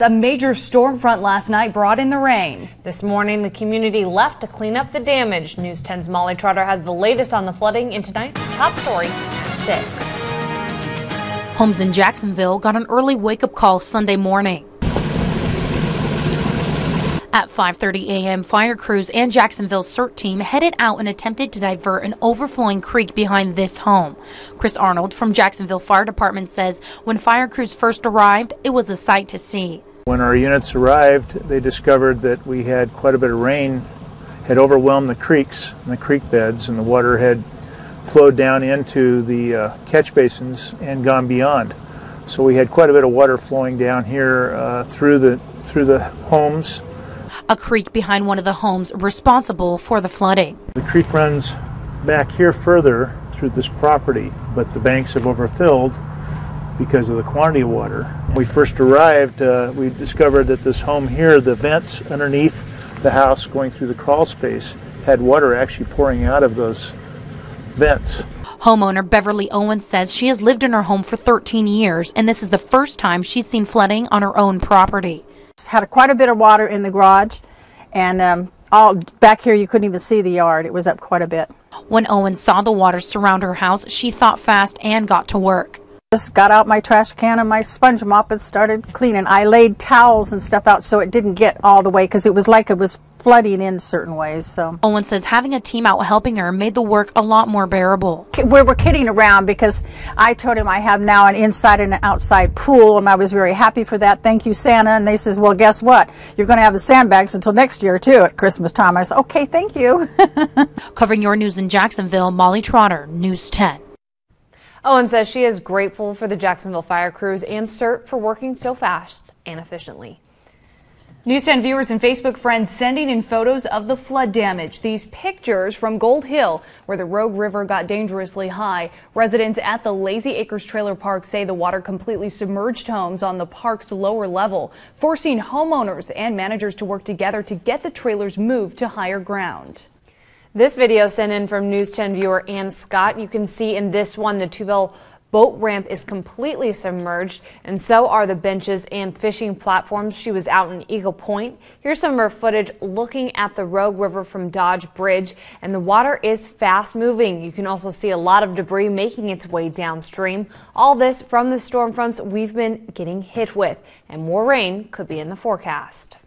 A major storm front last night brought in the rain. This morning, the community left to clean up the damage. News 10's Molly Trotter has the latest on the flooding in tonight's top story at 6. Homes in Jacksonville got an early wake-up call Sunday morning. At 5:30 a.m., fire crews and Jacksonville CERT team headed out and attempted to divert an overflowing creek behind this home. Chris Arnold from Jacksonville Fire Department says when fire crews first arrived, it was a sight to see. When our units arrived, they discovered that we had quite a bit of rain, had overwhelmed the creeks and the creek beds, and the water had flowed down into the catch basins and gone beyond. So we had quite a bit of water flowing down here through the homes. A creek behind one of the homes responsible for the flooding. The creek runs back here further through this property, but the banks have overfilled because of the quantity of water. When we first arrived, we discovered that this home here, the vents underneath the house going through the crawl space, had water actually pouring out of those vents. Homeowner Beverly Way says she has lived in her home for 13 years, and this is the first time she's seen flooding on her own property. Had quite a bit of water in the garage, and all back here you couldn't even see the yard. It was up quite a bit. When Owen saw the water surround her house, she thought fast and got to work. Just got out my trash can and my sponge mop and started cleaning. I laid towels and stuff out so it didn't get all the way, because it was like it was flooding in certain ways. So Owen says having a team out helping her made the work a lot more bearable. We were kidding around because I told him I have now an inside and an outside pool, and I was very happy for that. Thank you, Santa. And they says, well, guess what? You're going to have the sandbags until next year too at Christmas time. I said, okay, thank you. Covering your news in Jacksonville, Molly Trotter, News 10. Owen says she is grateful for the Jacksonville fire crews and CERT for working so fast and efficiently. News 10 viewers and Facebook friends sending in photos of the flood damage. These pictures from Gold Hill, where the Rogue River got dangerously high. Residents at the Lazy Acres Trailer Park say the water completely submerged homes on the park's lower level, forcing homeowners and managers to work together to get the trailers moved to higher ground. This video sent in from News 10 viewer Ann Scott. You can see in this one the Tuville boat ramp is completely submerged, and so are the benches and fishing platforms. She was out in Eagle Point. Here's some of her footage looking at the Rogue River from Dodge Bridge, and the water is fast moving. You can also see a lot of debris making its way downstream. All this from the storm fronts we've been getting hit with, and more rain could be in the forecast.